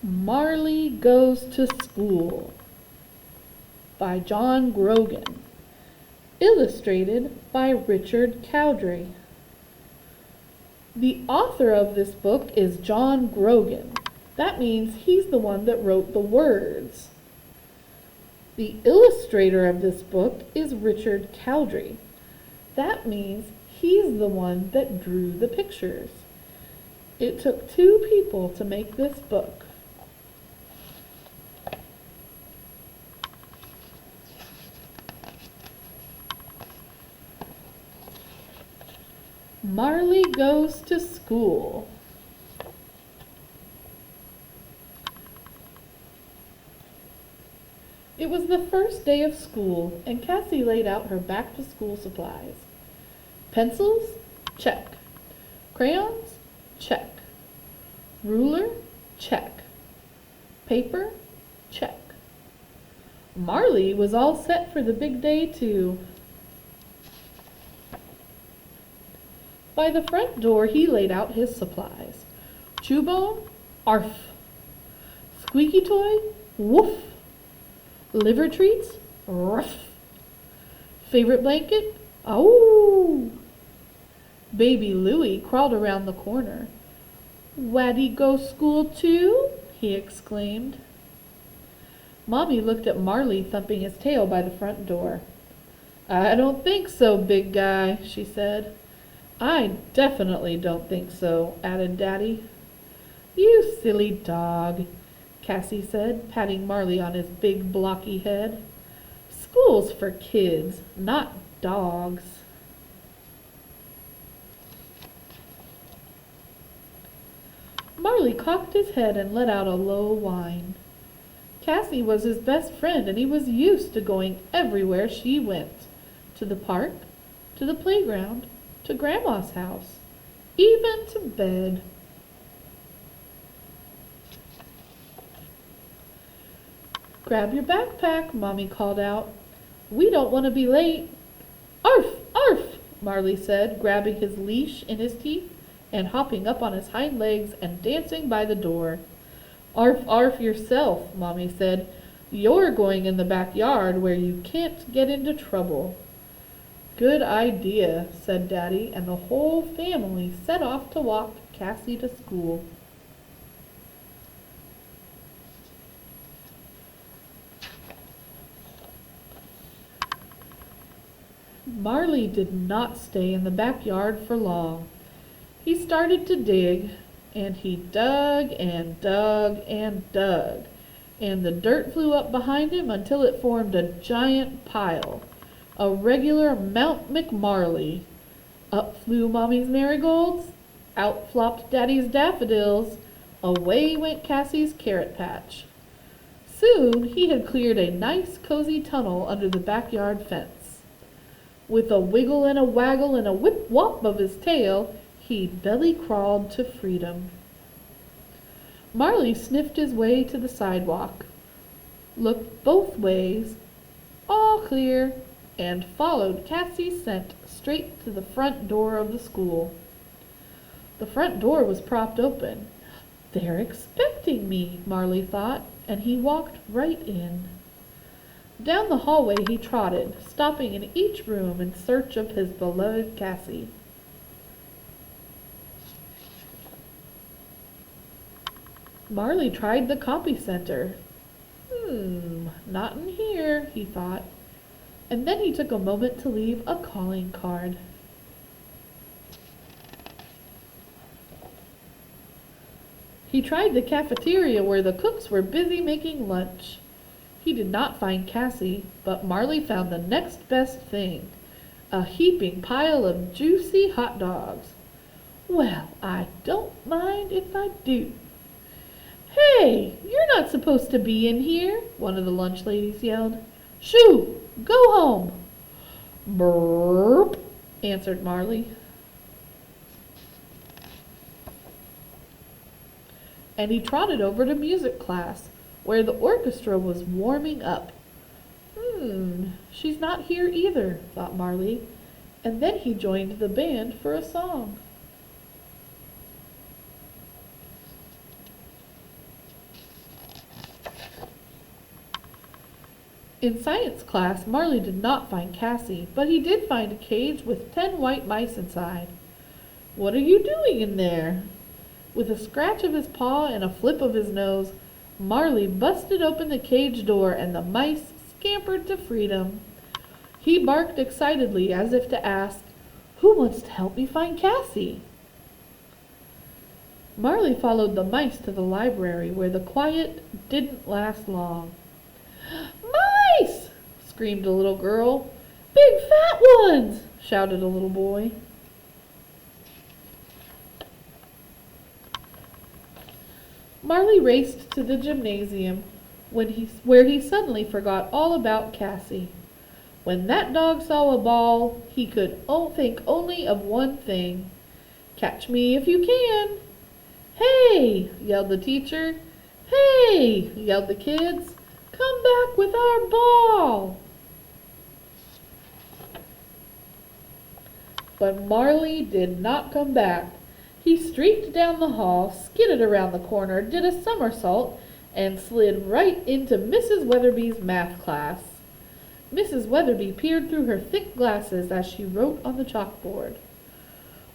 Marley Goes to School by John Grogan. Illustrated by Richard Cowdery. The author of this book is John Grogan. That means he's the one that wrote the words. The illustrator of this book is Richard Cowdery. That means he's the one that drew the pictures. It took two people to make this book. Marley Goes to School. It was the first day of school, and Cassie laid out her back-to-school supplies. Pencils? Check. Crayons? Check. Ruler? Check. Paper? Check. Marley was all set for the big day, too. By the front door he laid out his supplies. Chewbone? Arf. Squeaky toy? Woof. Liver treats? Ruff. Favorite blanket? Ow! Baby Louie crawled around the corner. "Waddy go school too?" he exclaimed. Mommy looked at Marley thumping his tail by the front door. "I don't think so, big guy," she said. "I definitely don't think so," added Daddy. "You silly dog," Cassie said, patting Marley on his big blocky head. "School's for kids, not dogs." Marley cocked his head and let out a low whine. Cassie was his best friend, and he was used to going everywhere she went. To the park, to the playground, to Grandma's house, even to bed. "Grab your backpack," Mommy called out. "We don't want to be late." "Arf, arf," Marley said, grabbing his leash in his teeth and hopping up on his hind legs and dancing by the door. "Arf, arf yourself," Mommy said. "You're going in the backyard where you can't get into trouble." "Good idea," said Daddy, and the whole family set off to walk Cassie to school. Marley did not stay in the backyard for long. He started to dig, and he dug and dug and dug, and the dirt flew up behind him until it formed a giant pile. A regular Mount McMarley. Up flew Mommy's marigolds, out flopped Daddy's daffodils, away went Cassie's carrot patch. Soon he had cleared a nice cozy tunnel under the backyard fence. With a wiggle and a waggle and a whip-whop of his tail, he belly-crawled to freedom. Marley sniffed his way to the sidewalk, looked both ways, all clear, and followed Cassie's scent straight to the front door of the school. The front door was propped open. "They're expecting me," Marley thought, and he walked right in. Down the hallway he trotted, stopping in each room in search of his beloved Cassie. Marley tried the copy center. Not in here, he thought. And then he took a moment to leave a calling card. He tried the cafeteria where the cooks were busy making lunch. He did not find Cassie, but Marley found the next best thing, a heaping pile of juicy hot dogs. "Well, I don't mind if I do." "Hey, you're not supposed to be in here," one of the lunch ladies yelled. "Shoo! Go home." "Burp," answered Marley. And he trotted over to music class, where the orchestra was warming up. She's not here either, thought Marley, and then he joined the band for a song. In science class, Marley did not find Cassie, but he did find a cage with 10 white mice inside. "What are you doing in there?" With a scratch of his paw and a flip of his nose, Marley busted open the cage door and the mice scampered to freedom. He barked excitedly as if to ask, "Who wants to help me find Cassie?" Marley followed the mice to the library, where the quiet didn't last long. "Mice!" screamed a little girl. "Big fat ones!" shouted a little boy. Marley raced to the gymnasium, where he suddenly forgot all about Cassie. When that dog saw a ball, he could think only of one thing. "Catch me if you can!" "Hey!" yelled the teacher. "Hey!" yelled the kids. "Come back with our ball!" But Marley did not come back. He streaked down the hall, skidded around the corner, did a somersault, and slid right into Mrs. Weatherby's math class. Mrs. Weatherby peered through her thick glasses as she wrote on the chalkboard.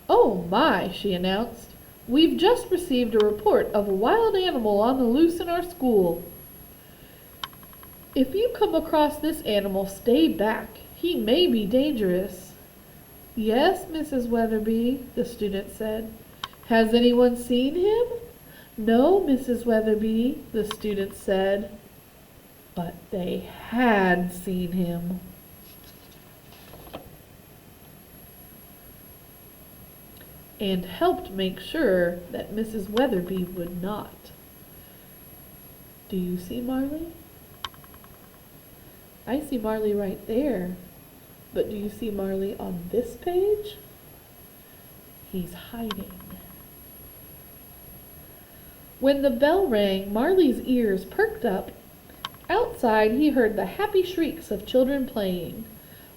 "Oh my," she announced. "We've just received a report of a wild animal on the loose in our school. If you come across this animal, stay back. He may be dangerous." "Yes, Mrs. Weatherby," the student said. "Has anyone seen him?" "No, Mrs. Weatherby," the student said. But they had seen him. And helped make sure that Mrs. Weatherby would not. Do you see Marley? I see Marley right there. But do you see Marley on this page? He's hiding. When the bell rang, Marley's ears perked up. Outside, he heard the happy shrieks of children playing.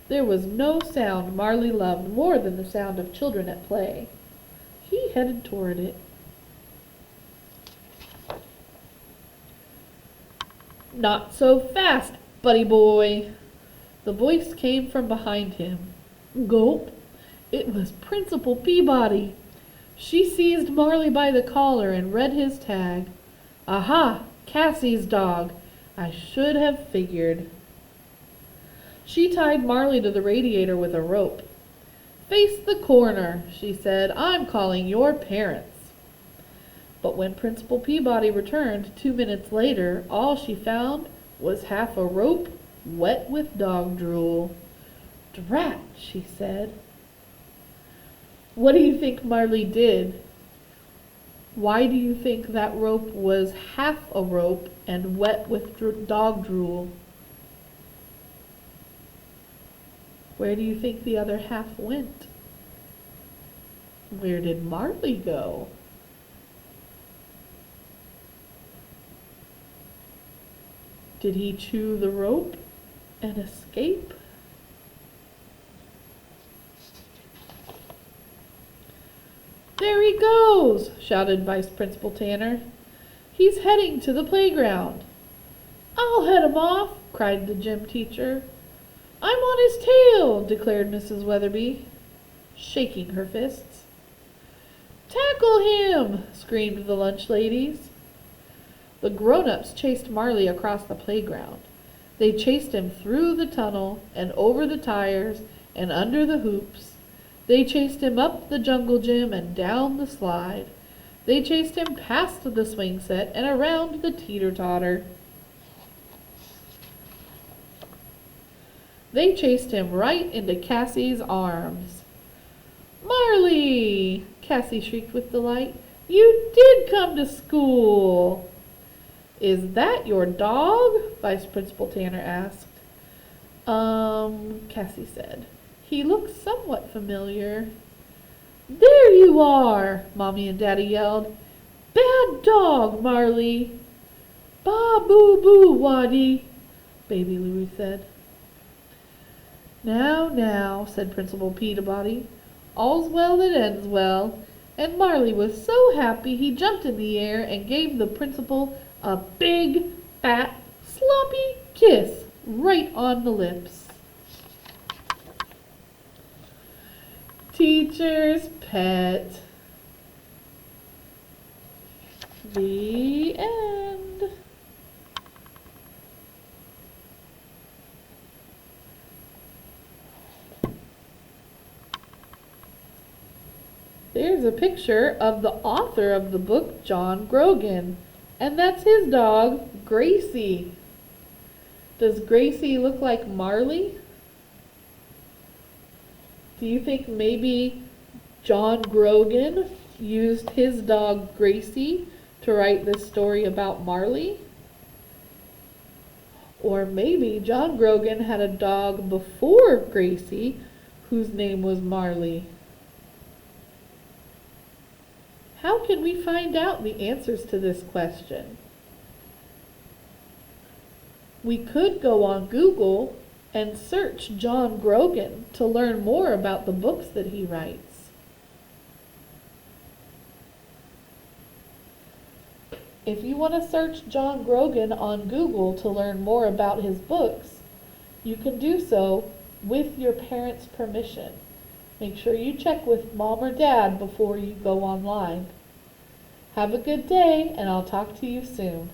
There was no sound Marley loved more than the sound of children at play. He headed toward it. "Not so fast, buddy boy!" The voice came from behind him. Gulp! It was Principal Peabody. She seized Marley by the collar and read his tag. "Aha! Cassie's dog! I should have figured." She tied Marley to the radiator with a rope. "Face the corner," she said. "I'm calling your parents." But when Principal Peabody returned 2 minutes later, all she found was half a rope wet with dog drool. "Drat," she said. What do you think Marley did? Why do you think that rope was half a rope and wet with dog drool? Where do you think the other half went? Where did Marley go? Did he chew the rope and escape? "There he goes!" shouted Vice Principal Tanner. "He's heading to the playground." "I'll head him off!" cried the gym teacher. "I'm on his tail!" declared Mrs. Weatherby, shaking her fists. "Tackle him!" screamed the lunch ladies. The grown-ups chased Marley across the playground. They chased him through the tunnel and over the tires and under the hoops. They chased him up the jungle gym and down the slide. They chased him past the swing set and around the teeter-totter. They chased him right into Cassie's arms. "Marley!" Cassie shrieked with delight. "You did come to school!" "Is that your dog?" Vice Principal Tanner asked. Cassie said. "He looks somewhat familiar." "There you are!" Mommy and Daddy yelled. "Bad dog, Marley!" "Ba-boo-boo, Waddy!" Baby Louie said. Now, said Principal Peabody. "All's well that ends well." And Marley was so happy he jumped in the air and gave the principal a big, fat, sloppy kiss. right on the lips. Teacher's pet. The end. There's a picture of the author of the book, John Grogan, and that's his dog, Gracie. Does Gracie look like Marley? Do you think maybe John Grogan used his dog Gracie to write this story about Marley? Or maybe John Grogan had a dog before Gracie whose name was Marley. How can we find out the answers to this question? We could go on Google and search John Grogan to learn more about the books that he writes. If you want to search John Grogan on Google to learn more about his books, you can do so with your parents' permission. Make sure you check with mom or dad before you go online. Have a good day, and I'll talk to you soon.